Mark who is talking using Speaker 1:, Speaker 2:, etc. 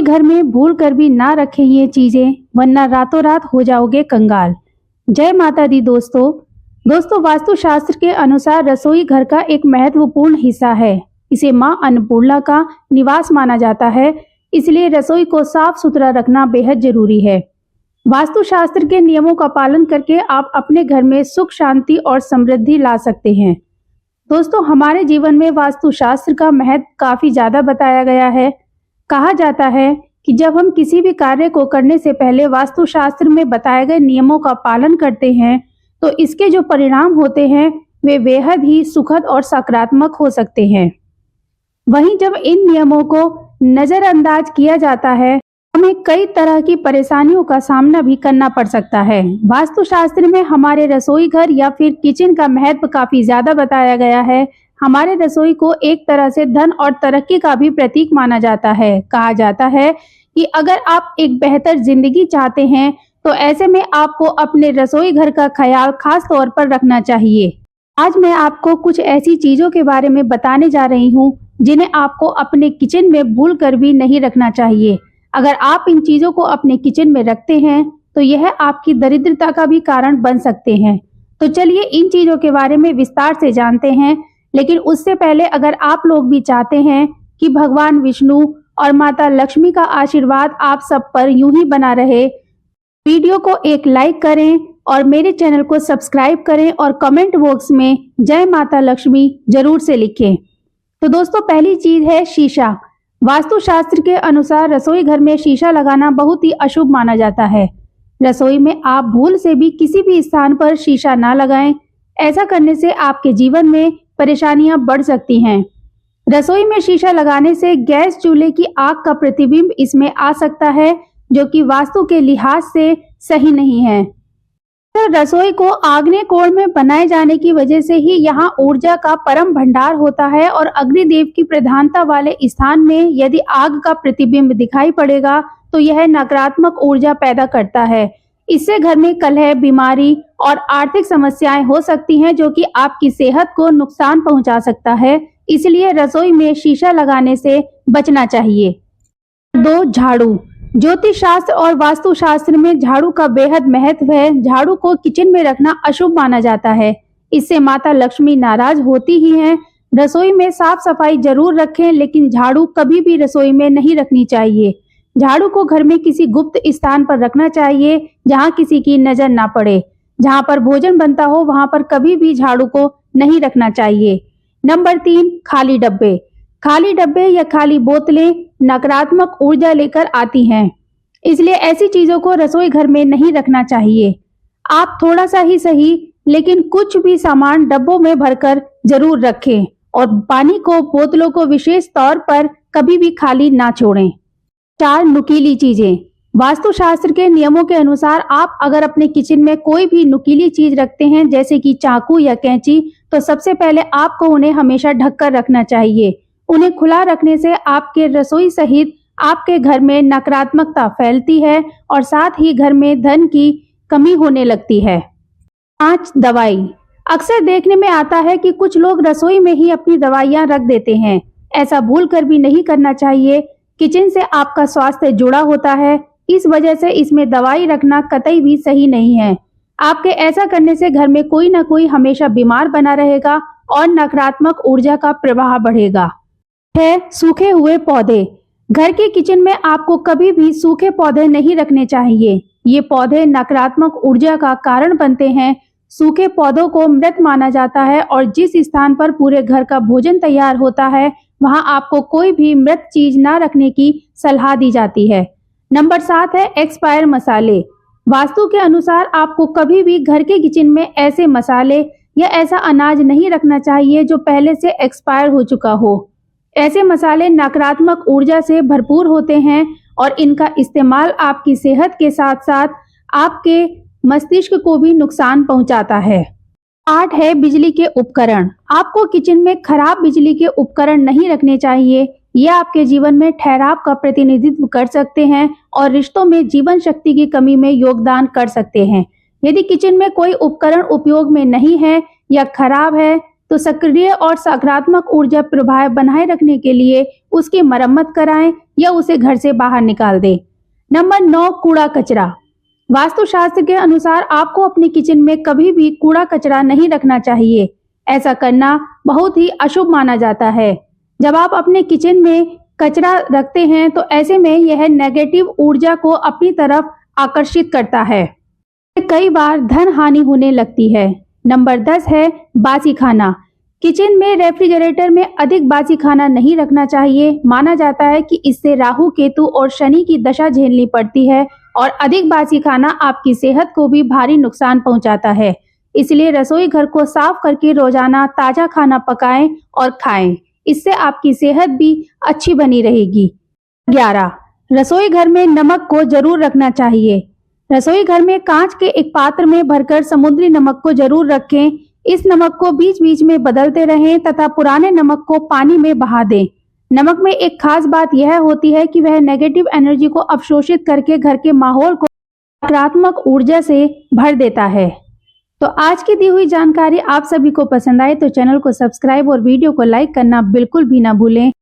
Speaker 1: घर में भूल कर भी ना रखें ये चीजें, वरना रातों रात हो जाओगे कंगाल। जय माता दी दोस्तों, वास्तुशास्त्र के अनुसार रसोई घर का एक महत्वपूर्ण हिस्सा है। इसे मां अन्नपूर्णा का निवास माना जाता है, इसलिए रसोई को साफ सुथरा रखना बेहद जरूरी है। वास्तुशास्त्र के नियमों का पालन करके आप अपने घर में सुख, शांति और समृद्धि ला सकते हैं। दोस्तों, हमारे जीवन में वास्तुशास्त्र का महत्व काफी ज्यादा बताया गया है। कहा जाता है कि जब हम किसी भी कार्य को करने से पहले वास्तुशास्त्र में बताए गए नियमों का पालन करते हैं तो इसके जो परिणाम होते हैं वे बेहद ही सुखद और सकारात्मक हो सकते हैं। वहीं जब इन नियमों को नजरअंदाज किया जाता है, हमें कई तरह की परेशानियों का सामना भी करना पड़ सकता है। वास्तुशास्त्र में हमारे रसोई घर या फिर किचन का महत्व काफी ज्यादा बताया गया है। हमारे रसोई को एक तरह से धन और तरक्की का भी प्रतीक माना जाता है। कहा जाता है कि अगर आप एक बेहतर जिंदगी चाहते हैं तो ऐसे में आपको अपने रसोई घर का ख्याल खास तौर पर रखना चाहिए। आज मैं आपको कुछ ऐसी चीजों के बारे में बताने जा रही हूँ जिन्हें आपको अपने किचन में भूल कर भी नहीं रखना चाहिए। अगर आप इन चीजों को अपने किचन में रखते हैं तो यह आपकी दरिद्रता का भी कारण बन सकते हैं। तो चलिए इन चीजों के बारे में विस्तार से जानते हैं। लेकिन उससे पहले अगर आप लोग भी चाहते हैं कि भगवान विष्णु और माता लक्ष्मी का आशीर्वाद आप सब पर यूं ही बना रहे, वीडियो को एक लाइक करें और मेरे चैनल को सब्सक्राइब करें और कमेंट बॉक्स में जय माता लक्ष्मी जरूर से लिखें। तो दोस्तों, पहली चीज है शीशा। वास्तुशास्त्र के अनुसार रसोई घर में शीशा लगाना बहुत ही अशुभ माना जाता है। रसोई में आप भूल से भी किसी भी स्थान पर शीशा ना लगाएं। ऐसा करने से आपके जीवन में परेशानियां बढ़ सकती हैं। रसोई में शीशा लगाने से गैस चूल्हे की आग का प्रतिबिंब इसमें आ सकता है, जो कि वास्तु के लिहाज से सही नहीं है। तो रसोई को आग्नेय कोण में बनाए जाने की वजह से ही यहाँ ऊर्जा का परम भंडार होता है और अग्निदेव की प्रधानता वाले स्थान में यदि आग का प्रतिबिंब दिखाई पड़ेगा तो यह नकारात्मक ऊर्जा पैदा करता है। इससे घर में कलह, बीमारी और आर्थिक समस्याएं हो सकती हैं, जो कि आपकी सेहत को नुकसान पहुंचा सकता है। इसलिए रसोई में शीशा लगाने से बचना चाहिए। 2. झाड़ू। ज्योतिष शास्त्र और वास्तुशास्त्र में झाड़ू का बेहद महत्व है। झाड़ू को किचन में रखना अशुभ माना जाता है। इससे माता लक्ष्मी नाराज होती ही हैं। रसोई में साफ सफाई जरूर रखें, लेकिन झाड़ू कभी भी रसोई में नहीं रखनी चाहिए। झाड़ू को घर में किसी गुप्त स्थान पर रखना चाहिए जहां किसी की नजर ना पड़े। जहां पर भोजन बनता हो वहां पर कभी भी झाड़ू को नहीं रखना चाहिए। नंबर 3, खाली डब्बे। खाली डब्बे या खाली बोतलें नकारात्मक ऊर्जा लेकर आती हैं, इसलिए ऐसी चीजों को रसोई घर में नहीं रखना चाहिए। आप थोड़ा सा ही सही, लेकिन कुछ भी सामान डब्बों में भरकर जरूर रखें और पानी को, बोतलों को विशेष तौर पर कभी भी खाली ना छोड़ें। 4. नुकीली चीजें। वास्तुशास्त्र के नियमों के अनुसार आप अगर अपने किचन में कोई भी नुकीली चीज रखते हैं, जैसे कि चाकू या कैंची, तो सबसे पहले आपको उन्हें हमेशा ढककर रखना चाहिए। उन्हें खुला रखने से आपके रसोई सहित आपके घर में नकारात्मकता फैलती है और साथ ही घर में धन की कमी होने लगती है। 5. दवाई। अक्सर देखने में आता है कि कुछ लोग रसोई में ही अपनी दवाइयां रख देते हैं। ऐसा भूल कर भी नहीं करना चाहिए। किचन से आपका स्वास्थ्य जुड़ा होता है, इस वजह से इसमें दवाई रखना कतई भी सही नहीं है। आपके ऐसा करने से घर में कोई ना कोई हमेशा बीमार बना रहेगा और नकारात्मक ऊर्जा का प्रवाह बढ़ेगा। 6. सूखे हुए पौधे। घर के किचन में आपको कभी भी सूखे पौधे नहीं रखने चाहिए। ये पौधे नकारात्मक ऊर्जा का कारण बनते हैं। सूखे पौधों को मृत माना जाता है और जिस स्थान पर पूरे घर का भोजन तैयार होता है वहां आपको कोई भी मृत चीज ना रखने की सलाह दी जाती है। नंबर 7 है एक्सपायर मसाले। वास्तु के अनुसार आपको कभी भी घर के किचन में ऐसे मसाले या ऐसा अनाज नहीं रखना चाहिए जो पहले से एक्सपायर हो चुका हो। ऐसे मसाले नकारात्मक ऊर्जा से भरपूर होते हैं और इनका इस्तेमाल आपकी सेहत के साथ साथ आपके मस्तिष्क को भी नुकसान पहुंचाता है। 8 है बिजली के उपकरण। आपको किचन में खराब बिजली के उपकरण नहीं रखने चाहिए। ये आपके जीवन में ठहराव का प्रतिनिधित्व कर सकते हैं और रिश्तों में जीवन शक्ति की कमी में योगदान कर सकते हैं। यदि किचन में कोई उपकरण उपयोग में नहीं है या खराब है तो सक्रिय और सकारात्मक ऊर्जा प्रभाव बनाए रखने के लिए उसकी मरम्मत कराएं या उसे घर से बाहर निकाल दें। नंबर 9, कूड़ा कचरा। वास्तुशास्त्र के अनुसार आपको अपने किचन में कभी भी कूड़ा कचरा नहीं रखना चाहिए। ऐसा करना बहुत ही अशुभ माना जाता है। जब आप अपने किचन में कचरा रखते हैं तो ऐसे में यह नेगेटिव ऊर्जा को अपनी तरफ आकर्षित करता है। कई बार धन हानि होने लगती है। नंबर 10 है बासी खाना। किचन में रेफ्रिजरेटर में अधिक बासी खाना नहीं रखना चाहिए। माना जाता है कि इससे राहु, केतु और शनि की दशा झेलनी पड़ती है और अधिक बासी खाना आपकी सेहत को भी भारी नुकसान पहुंचाता है। इसलिए रसोई घर को साफ करके रोजाना ताजा खाना पकाएं और खाएं। इससे आपकी सेहत भी अच्छी बनी रहेगी। 11, रसोई घर में नमक को जरूर रखना चाहिए। रसोई घर में कांच के एक पात्र में भरकर समुद्री नमक को जरूर रखें। इस नमक को बीच बीच में बदलते रहें तथा पुराने नमक को पानी में बहा दें। नमक में एक खास बात यह होती है कि वह नेगेटिव एनर्जी को अवशोषित करके घर के माहौल को सकारात्मक ऊर्जा से भर देता है। तो आज की दी हुई जानकारी आप सभी को पसंद आए तो चैनल को सब्सक्राइब और वीडियो को लाइक करना बिल्कुल भी ना भूलें।